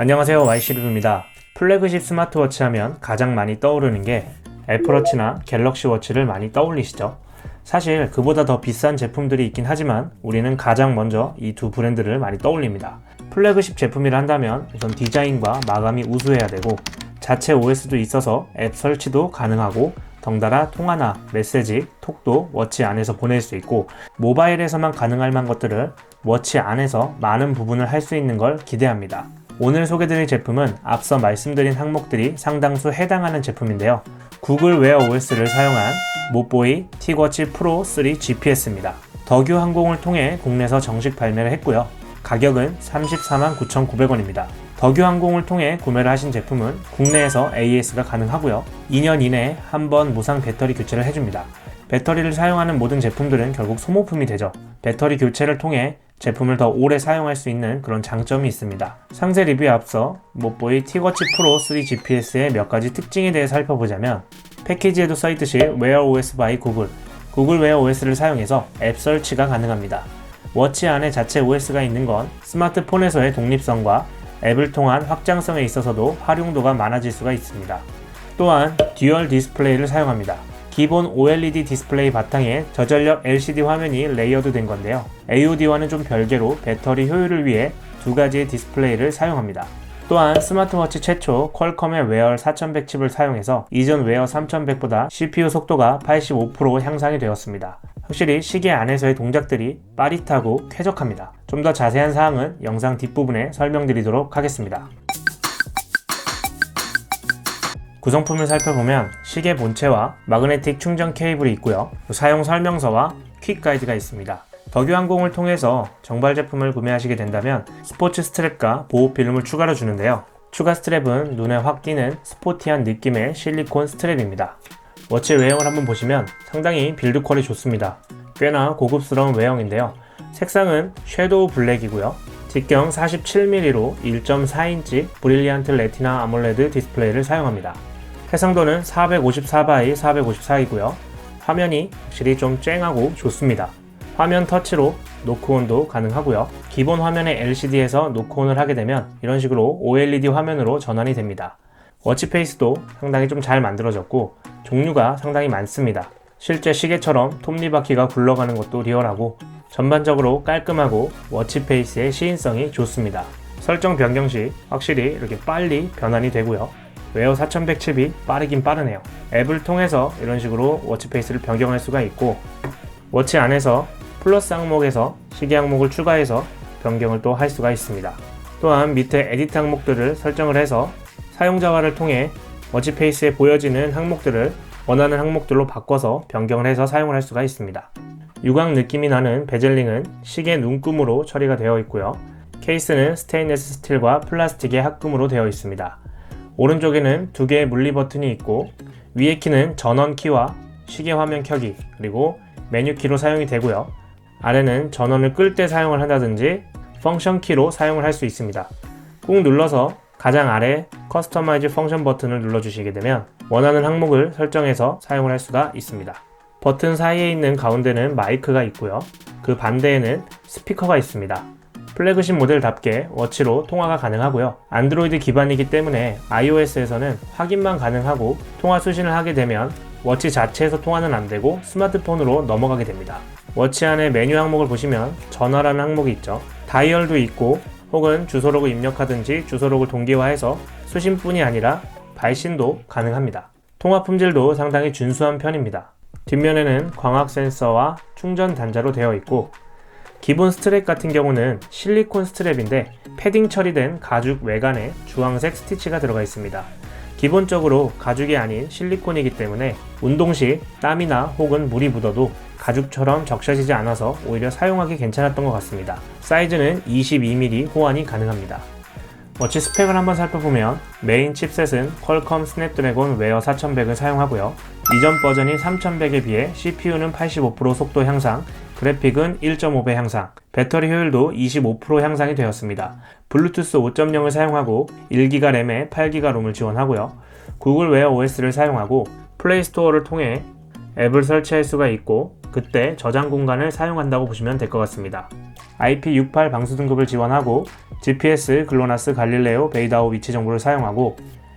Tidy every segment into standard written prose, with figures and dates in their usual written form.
안녕하세요, YC리뷰입니다. 플래그십 스마트워치 하면 가장 많이 떠오르는 게 애플워치나 갤럭시 워치를 많이 떠올리시죠? 사실 그보다 더 비싼 제품들이 있긴 하지만 우리는 가장 먼저 이 두 브랜드를 많이 떠올립니다. 플래그십 제품이라 한다면 우선 디자인과 마감이 우수해야 되고 자체 OS도 있어서 앱 설치도 가능하고 덩달아 통화나 메시지, 톡도 워치 안에서 보낼 수 있고 모바일에서만 가능할 만한 것들을 워치 안에서 많은 부분을 할 수 있는 걸 기대합니다. 오늘 소개드릴 제품은 앞서 말씀드린 항목들이 상당수 해당하는 제품인데요. 구글 웨어 OS를 사용한 못보이 틱워치 프로 3 GPS입니다. 덕유 항공을 통해 국내에서 정식 발매를 했고요. 가격은 349,900원입니다. 덕유 항공을 통해 구매를 하신 제품은 국내에서 AS가 가능하고요. 2년 이내에 한 번 무상 배터리 교체를 해줍니다. 배터리를 사용하는 모든 제품들은 결국 소모품이 되죠. 배터리 교체를 통해 제품을 더 오래 사용할 수 있는 그런 장점이 있습니다. 상세 리뷰에 앞서 못보이 틱워치 프로 3 GPS의 몇 가지 특징에 대해 살펴보자면 패키지에도 써있듯이 웨어 OS by 구글 웨어 OS를 사용해서 앱 설치가 가능합니다. 워치 안에 자체 OS가 있는 건 스마트폰에서의 독립성과 앱을 통한 확장성에 있어서도 활용도가 많아질 수가 있습니다. 또한 듀얼 디스플레이를 사용합니다. 기본 OLED 디스플레이 바탕에 저전력 LCD 화면이 레이어드 된 건데요. AOD와는 좀 별개로 배터리 효율을 위해 두 가지의 디스플레이를 사용합니다. 또한 스마트워치 최초 퀄컴의 웨어 4100 칩을 사용해서 이전 웨어 3100보다 CPU 속도가 85% 향상이 되었습니다. 확실히 시계 안에서의 동작들이 빠릿하고 쾌적합니다. 좀 더 자세한 사항은 영상 뒷부분에 설명드리도록 하겠습니다. 구성품을 살펴보면 시계 본체와 마그네틱 충전 케이블이 있고요. 사용 설명서와 퀵 가이드가 있습니다. 덕유 항공을 통해서 정발 제품을 구매하시게 된다면 스포츠 스트랩과 보호 필름을 추가로 주는데요. 추가 스트랩은 눈에 확 띄는 스포티한 느낌의 실리콘 스트랩입니다. 워치 외형을 한번 보시면 상당히 빌드 퀄이 좋습니다. 꽤나 고급스러운 외형인데요. 색상은 섀도우 블랙이고요. 직경 47mm로 1.4인치 브릴리안트 레티나 아몰레드 디스플레이를 사용합니다. 해상도는 454x454이고요. 화면이 확실히 좀 쨍하고 좋습니다. 화면 터치로 노크온도 가능하고요. 기본 화면의 LCD에서 노크온을 하게 되면 이런 식으로 OLED 화면으로 전환이 됩니다. 워치 페이스도 상당히 좀 잘 만들어졌고 종류가 상당히 많습니다. 실제 시계처럼 톱니바퀴가 굴러가는 것도 리얼하고 전반적으로 깔끔하고 워치 페이스의 시인성이 좋습니다. 설정 변경 시 확실히 이렇게 빨리 변환이 되고요. 웨어 4100 칩이 빠르긴 빠르네요. 앱을 통해서 이런 식으로 워치 페이스를 변경할 수가 있고 워치 안에서 플러스 항목에서 시계 항목을 추가해서 변경을 또 할 수가 있습니다. 또한 밑에 에디트 항목들을 설정을 해서 사용자와를 통해 워치 페이스에 보여지는 항목들을 원하는 항목들로 바꿔서 변경을 해서 사용을 할 수가 있습니다. 유광 느낌이 나는 베젤링은 시계 눈금으로 처리가 되어 있고요. 케이스는 스테인리스 스틸과 플라스틱의 합금으로 되어 있습니다. 오른쪽에는 두 개의 물리 버튼이 있고 위의 키는 전원 키와 시계 화면 켜기 그리고 메뉴 키로 사용이 되고요. 아래는 전원을 끌 때 사용을 한다든지 펑션 키로 사용을 할 수 있습니다. 꾹 눌러서 가장 아래 커스터마이즈 펑션 버튼을 눌러주시게 되면 원하는 항목을 설정해서 사용을 할 수가 있습니다. 버튼 사이에 있는 가운데는 마이크가 있고요. 그 반대에는 스피커가 있습니다. 플래그십 모델답게 워치로 통화가 가능하고요. 안드로이드 기반이기 때문에 iOS에서는 확인만 가능하고 통화 수신을 하게 되면 워치 자체에서 통화는 안되고 스마트폰으로 넘어가게 됩니다. 워치 안에 메뉴 항목을 보시면 전화라는 항목이 있죠. 다이얼도 있고 혹은 주소록을 입력하든지 주소록을 동기화해서 수신뿐이 아니라 발신도 가능합니다. 통화 품질도 상당히 준수한 편입니다. 뒷면에는 광학 센서와 충전 단자로 되어 있고 기본 스트랩 같은 경우는 실리콘 스트랩인데 패딩 처리된 가죽 외관에 주황색 스티치가 들어가 있습니다. 기본적으로 가죽이 아닌 실리콘이기 때문에 운동 시 땀이나 혹은 물이 묻어도 가죽처럼 적셔지지 않아서 오히려 사용하기 괜찮았던 것 같습니다. 사이즈는 22mm 호환이 가능합니다. 워치 스펙을 한번 살펴보면 메인 칩셋은 퀄컴 스냅드래곤 웨어 4100을 사용하고요. 이전 버전인 3100에 비해 CPU는 85% 속도 향상, 그래픽은 1.5배 향상, 배터리 효율도 25% 향상이 되었습니다. 블루투스 5.0을 사용하고 1기가 램에 8기가 롬을 지원하고요. 구글 웨어 OS를 사용하고 플레이스토어를 통해 앱을 설치할 수가 있고 그때 저장 공간을 사용한다고 보시면 될 것 같습니다. IP68 방수 등급을 지원하고 GPS, 글로나스, 갈릴레오, 베이다오 위치 정보를 사용하고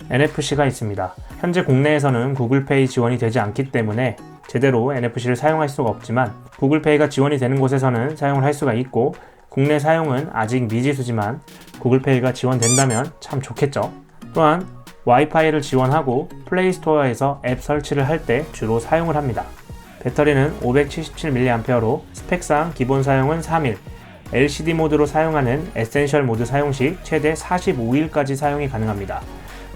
NFC가 있습니다. 현재 국내에서는 구글페이 지원이 되지 않기 때문에 제대로 NFC를 사용할 수가 없지만 구글페이가 지원이 되는 곳에서는 사용을 할 수가 있고 국내 사용은 아직 미지수지만 구글페이가 지원된다면 참 좋겠죠. 또한 와이파이를 지원하고 플레이스토어에서 앱 설치를 할 때 주로 사용을 합니다. 배터리는 577mAh로 스펙상 기본 사용은 3일, LCD 모드로 사용하는 에센셜 모드 사용 시 최대 45일까지 사용이 가능합니다.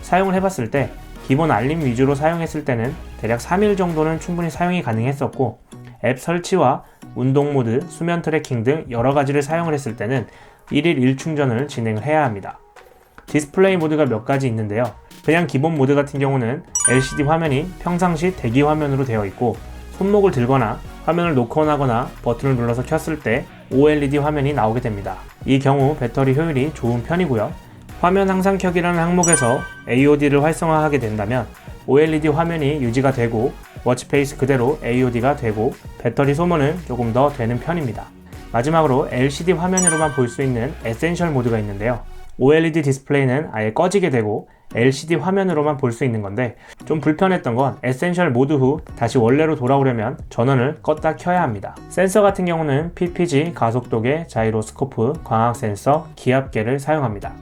사용을 해봤을 때 기본 알림 위주로 사용했을 때는 대략 3일 정도는 충분히 사용이 가능했었고 앱 설치와 운동 모드, 수면 트래킹 등 여러 가지를 사용을 했을 때는 1일 1충전을 진행을 해야 합니다. 디스플레이 모드가 몇 가지 있는데요. 그냥 기본 모드 같은 경우는 LCD 화면이 평상시 대기 화면으로 되어 있고 손목을 들거나 화면을 노크온 하거나 버튼을 눌러서 켰을 때 OLED 화면이 나오게 됩니다. 이 경우 배터리 효율이 좋은 편이고요. 화면 항상 켜기라는 항목에서 AOD를 활성화하게 된다면 OLED 화면이 유지가 되고 워치페이스 그대로 AOD가 되고 배터리 소모는 조금 더 되는 편입니다. 마지막으로 LCD 화면으로만 볼 수 있는 에센셜 모드가 있는데요. OLED 디스플레이는 아예 꺼지게 되고 LCD 화면으로만 볼 수 있는 건데 좀 불편했던 건 에센셜 모드 후 다시 원래로 돌아오려면 전원을 껐다 켜야 합니다. 센서 같은 경우는 PPG, 가속도계, 자이로스코프, 광학 센서, 기압계를 사용합니다.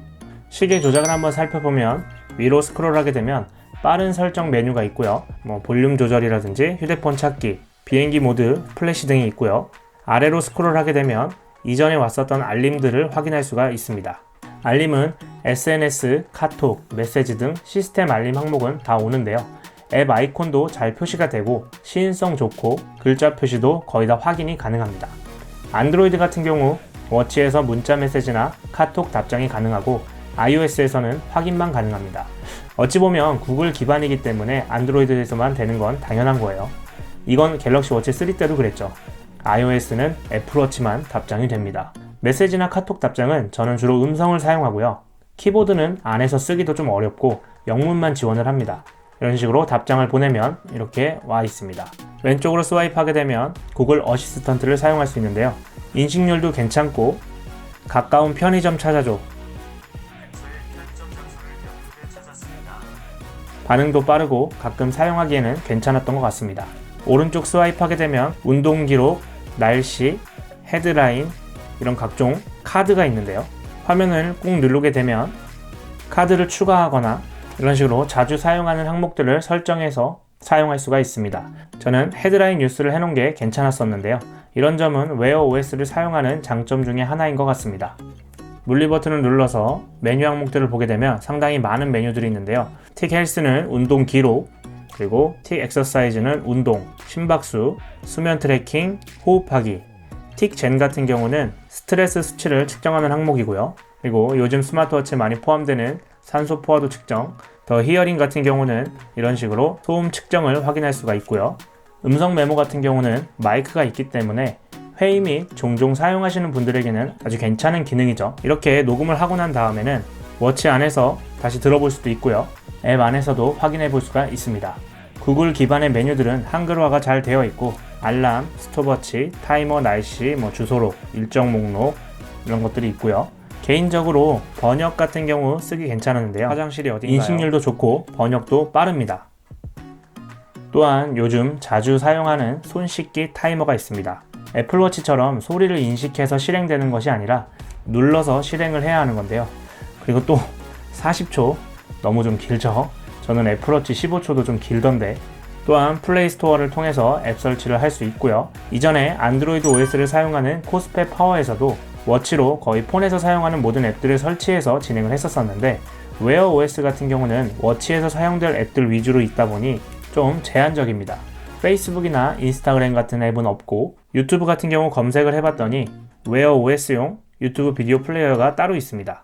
시계 조작을 한번 살펴보면 위로 스크롤하게 되면 빠른 설정 메뉴가 있고요. 볼륨 조절이라든지 휴대폰 찾기, 비행기 모드, 플래시 등이 있고요. 아래로 스크롤하게 되면 이전에 왔었던 알림들을 확인할 수가 있습니다. 알림은 SNS, 카톡, 메시지 등 시스템 알림 항목은 다 오는데요. 앱 아이콘도 잘 표시가 되고 시인성 좋고 글자 표시도 거의 다 확인이 가능합니다. 안드로이드 같은 경우 워치에서 문자 메시지나 카톡 답장이 가능하고 iOS에서는 확인만 가능합니다. 어찌 보면 구글 기반이기 때문에 안드로이드에서만 되는 건 당연한 거예요. 이건 갤럭시 워치 3 때도 그랬죠. iOS는 애플워치만 답장이 됩니다. 메시지나 카톡 답장은 저는 주로 음성을 사용하고요. 키보드는 안에서 쓰기도 좀 어렵고 영문만 지원을 합니다. 이런 식으로 답장을 보내면 이렇게 와 있습니다. 왼쪽으로 스와이프하게 되면 구글 어시스턴트를 사용할 수 있는데요. 인식률도 괜찮고 가까운 편의점 찾아줘, 반응도 빠르고 가끔 사용하기에는 괜찮았던 것 같습니다. 오른쪽 스와이프하게 되면 운동 기록, 날씨, 헤드라인 이런 각종 카드가 있는데요. 화면을 꾹 누르게 되면 카드를 추가하거나 이런 식으로 자주 사용하는 항목들을 설정해서 사용할 수가 있습니다. 저는 헤드라인 뉴스를 해놓은 게 괜찮았었는데요. 이런 점은 웨어 OS를 사용하는 장점 중에 하나인 것 같습니다. 물리 버튼을 눌러서 메뉴 항목들을 보게 되면 상당히 많은 메뉴들이 있는데요. 틱 헬스는 운동 기록, 그리고 틱 엑서사이즈는 운동, 심박수, 수면 트래킹, 호흡하기, 틱 젠 같은 경우는 스트레스 수치를 측정하는 항목이고요. 그리고 요즘 스마트워치에 많이 포함되는 산소 포화도 측정, 더 히어링 같은 경우는 이런 식으로 소음 측정을 확인할 수가 있고요. 음성 메모 같은 경우는 마이크가 있기 때문에 회의 및 종종 사용하시는 분들에게는 아주 괜찮은 기능이죠. 이렇게 녹음을 하고 난 다음에는 워치 안에서 다시 들어볼 수도 있고요. 앱 안에서도 확인해 볼 수가 있습니다. 구글 기반의 메뉴들은 한글화가 잘 되어 있고 알람, 스톱워치, 타이머, 날씨, 주소록, 일정 목록 이런 것들이 있고요. 개인적으로 번역 같은 경우 쓰기 괜찮은데요. 화장실이 어딘가요? 인식률도 좋고 번역도 빠릅니다. 또한 요즘 자주 사용하는 손 씻기 타이머가 있습니다. 애플워치처럼 소리를 인식해서 실행되는 것이 아니라 눌러서 실행을 해야 하는 건데요. 그리고 또 40초 너무 좀 길죠? 저는 애플워치 15초도 좀 길던데. 또한 플레이스토어를 통해서 앱 설치를 할 수 있고요. 이전에 안드로이드 OS를 사용하는 코스페 파워에서도 워치로 거의 폰에서 사용하는 모든 앱들을 설치해서 진행을 했었는데 웨어 OS 같은 경우는 워치에서 사용될 앱들 위주로 있다 보니 좀 제한적입니다. 페이스북이나 인스타그램 같은 앱은 없고 유튜브 같은 경우 검색을 해봤더니 웨어 OS용 유튜브 비디오 플레이어가 따로 있습니다.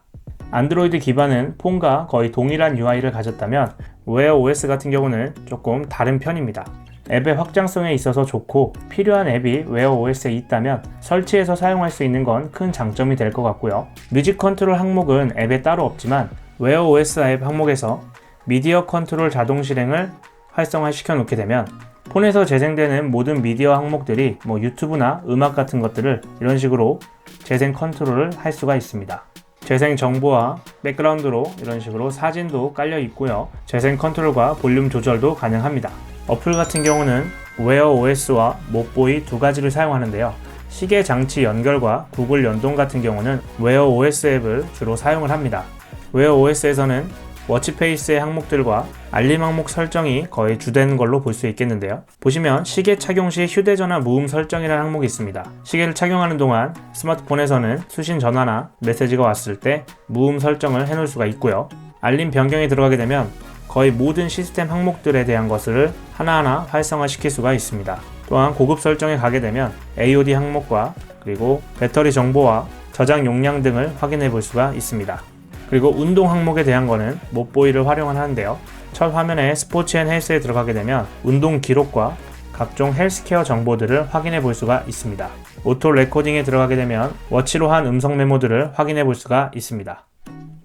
안드로이드 기반은 폰과 거의 동일한 UI를 가졌다면 웨어 OS 같은 경우는 조금 다른 편입니다. 앱의 확장성에 있어서 좋고 필요한 앱이 웨어 OS에 있다면 설치해서 사용할 수 있는 건 큰 장점이 될 것 같고요. 뮤직 컨트롤 항목은 앱에 따로 없지만 웨어 OS 앱 항목에서 미디어 컨트롤 자동 실행을 활성화시켜 놓게 되면 폰에서 재생되는 모든 미디어 항목들이 유튜브나 음악 같은 것들을 이런 식으로 재생 컨트롤을 할 수가 있습니다. 재생 정보와 백그라운드로 이런 식으로 사진도 깔려 있고요. 재생 컨트롤과 볼륨 조절도 가능합니다. 어플 같은 경우는 웨어 OS와 못보이 두 가지를 사용하는데요. 시계 장치 연결과 구글 연동 같은 경우는 웨어 OS 앱을 주로 사용을 합니다. 웨어 OS에서는 워치페이스의 항목들과 알림 항목 설정이 거의 주된 걸로 볼 수 있겠는데요. 보시면 시계 착용 시 휴대전화 무음 설정이라는 항목이 있습니다. 시계를 착용하는 동안 스마트폰에서는 수신 전화나 메시지가 왔을 때 무음 설정을 해놓을 수가 있고요. 알림 변경에 들어가게 되면 거의 모든 시스템 항목들에 대한 것을 하나하나 활성화시킬 수가 있습니다. 또한 고급 설정에 가게 되면 AOD 항목과 그리고 배터리 정보와 저장 용량 등을 확인해 볼 수가 있습니다. 그리고 운동 항목에 대한 거는 못보이를 활용하는데요. 첫 화면에 스포츠 앤 헬스에 들어가게 되면 운동 기록과 각종 헬스케어 정보들을 확인해 볼 수가 있습니다. 오토 레코딩에 들어가게 되면 워치로 한 음성 메모들을 확인해 볼 수가 있습니다.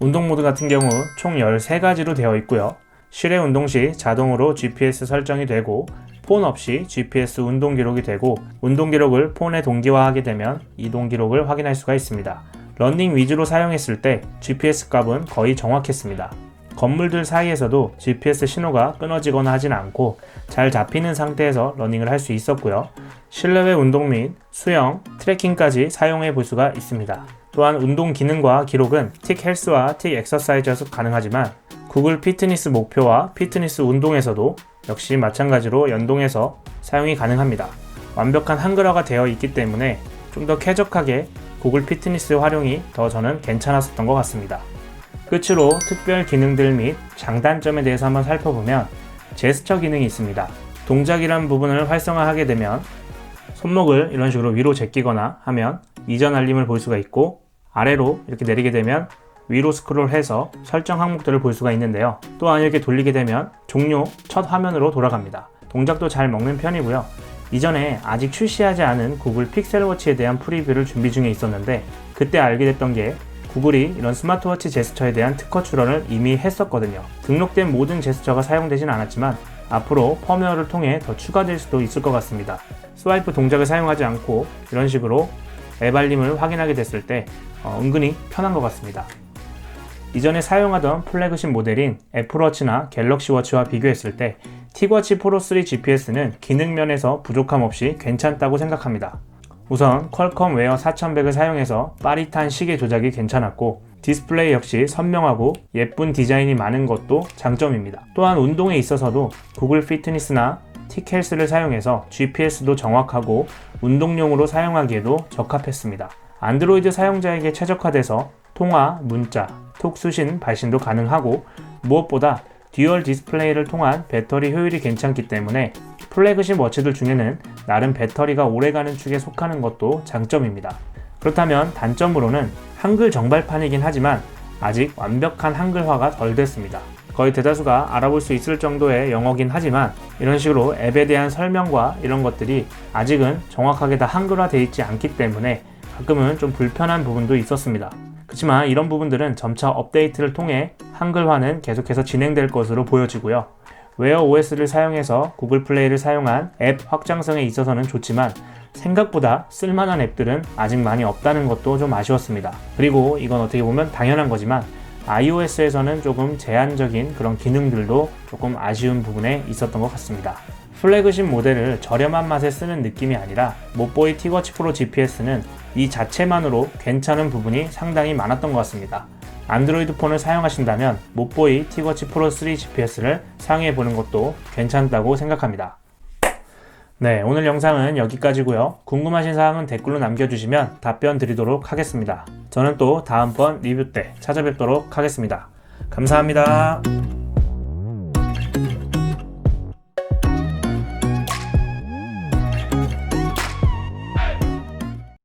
운동 모드 같은 경우 총 13가지로 되어 있고요. 실외 운동 시 자동으로 GPS 설정이 되고 폰 없이 GPS 운동 기록이 되고 운동 기록을 폰에 동기화하게 되면 이동 기록을 확인할 수가 있습니다. 러닝 위주로 사용했을 때 GPS 값은 거의 정확했습니다. 건물들 사이에서도 GPS 신호가 끊어지거나 하진 않고 잘 잡히는 상태에서 러닝을 할 수 있었고요. 실내외 운동 및 수영, 트레킹까지 사용해 볼 수가 있습니다. 또한 운동 기능과 기록은 틱 헬스와 틱 엑서사이즈에서 가능하지만 구글 피트니스 목표와 피트니스 운동에서도 역시 마찬가지로 연동해서 사용이 가능합니다. 완벽한 한글화가 되어 있기 때문에 좀 더 쾌적하게 구글 피트니스 활용이 더 저는 괜찮았었던 것 같습니다. 끝으로 특별 기능들 및 장단점에 대해서 한번 살펴보면 제스처 기능이 있습니다. 동작이란 부분을 활성화하게 되면 손목을 이런 식으로 위로 제끼거나 하면 이전 알림을 볼 수가 있고 아래로 이렇게 내리게 되면 위로 스크롤해서 설정 항목들을 볼 수가 있는데요. 또한 이렇게 돌리게 되면 종료 첫 화면으로 돌아갑니다. 동작도 잘 먹는 편이고요. 이전에 아직 출시하지 않은 구글 픽셀워치에 대한 프리뷰를 준비 중에 있었는데 그때 알게 됐던 게 구글이 이런 스마트워치 제스처에 대한 특허 출원을 이미 했었거든요. 등록된 모든 제스처가 사용되진 않았지만 앞으로 펌웨어를 통해 더 추가될 수도 있을 것 같습니다. 스와이프 동작을 사용하지 않고 이런 식으로 앱 알림을 확인하게 됐을 때 은근히 편한 것 같습니다. 이전에 사용하던 플래그십 모델인 애플워치나 갤럭시워치와 비교했을 때 틱워치 프로 3 GPS는 기능 면에서 부족함 없이 괜찮다고 생각합니다. 우선 퀄컴 웨어 4100을 사용해서 빠릿한 시계 조작이 괜찮았고 디스플레이 역시 선명하고 예쁜 디자인이 많은 것도 장점입니다. 또한 운동에 있어서도 구글 피트니스나 틱헬스를 사용해서 GPS도 정확하고 운동용으로 사용하기에도 적합했습니다. 안드로이드 사용자에게 최적화돼서 통화, 문자, 톡 수신, 발신도 가능하고 무엇보다 듀얼 디스플레이를 통한 배터리 효율이 괜찮기 때문에 플래그십 워치들 중에는 나름 배터리가 오래가는 축에 속하는 것도 장점입니다. 그렇다면 단점으로는 한글 정발판이긴 하지만 아직 완벽한 한글화가 덜 됐습니다. 거의 대다수가 알아볼 수 있을 정도의 영어긴 하지만 이런 식으로 앱에 대한 설명과 이런 것들이 아직은 정확하게 다 한글화되어 있지 않기 때문에 가끔은 좀 불편한 부분도 있었습니다. 그렇지만 이런 부분들은 점차 업데이트를 통해 한글화는 계속해서 진행될 것으로 보여지고요. 웨어 OS를 사용해서 구글 플레이를 사용한 앱 확장성에 있어서는 좋지만 생각보다 쓸만한 앱들은 아직 많이 없다는 것도 좀 아쉬웠습니다. 그리고 이건 어떻게 보면 당연한 거지만 iOS에서는 조금 제한적인 그런 기능들도 조금 아쉬운 부분에 있었던 것 같습니다. 플래그십 모델을 저렴한 맛에 쓰는 느낌이 아니라 못보이 틱워치 프로 GPS는 이 자체만으로 괜찮은 부분이 상당히 많았던 것 같습니다. 안드로이드 폰을 사용하신다면 못보이 틱워치 프로 3 GPS를 사용해 보는 것도 괜찮다고 생각합니다. 네, 오늘 영상은 여기까지고요. 궁금하신 사항은 댓글로 남겨주시면 답변 드리도록 하겠습니다. 저는 또 다음번 리뷰 때 찾아뵙도록 하겠습니다. 감사합니다.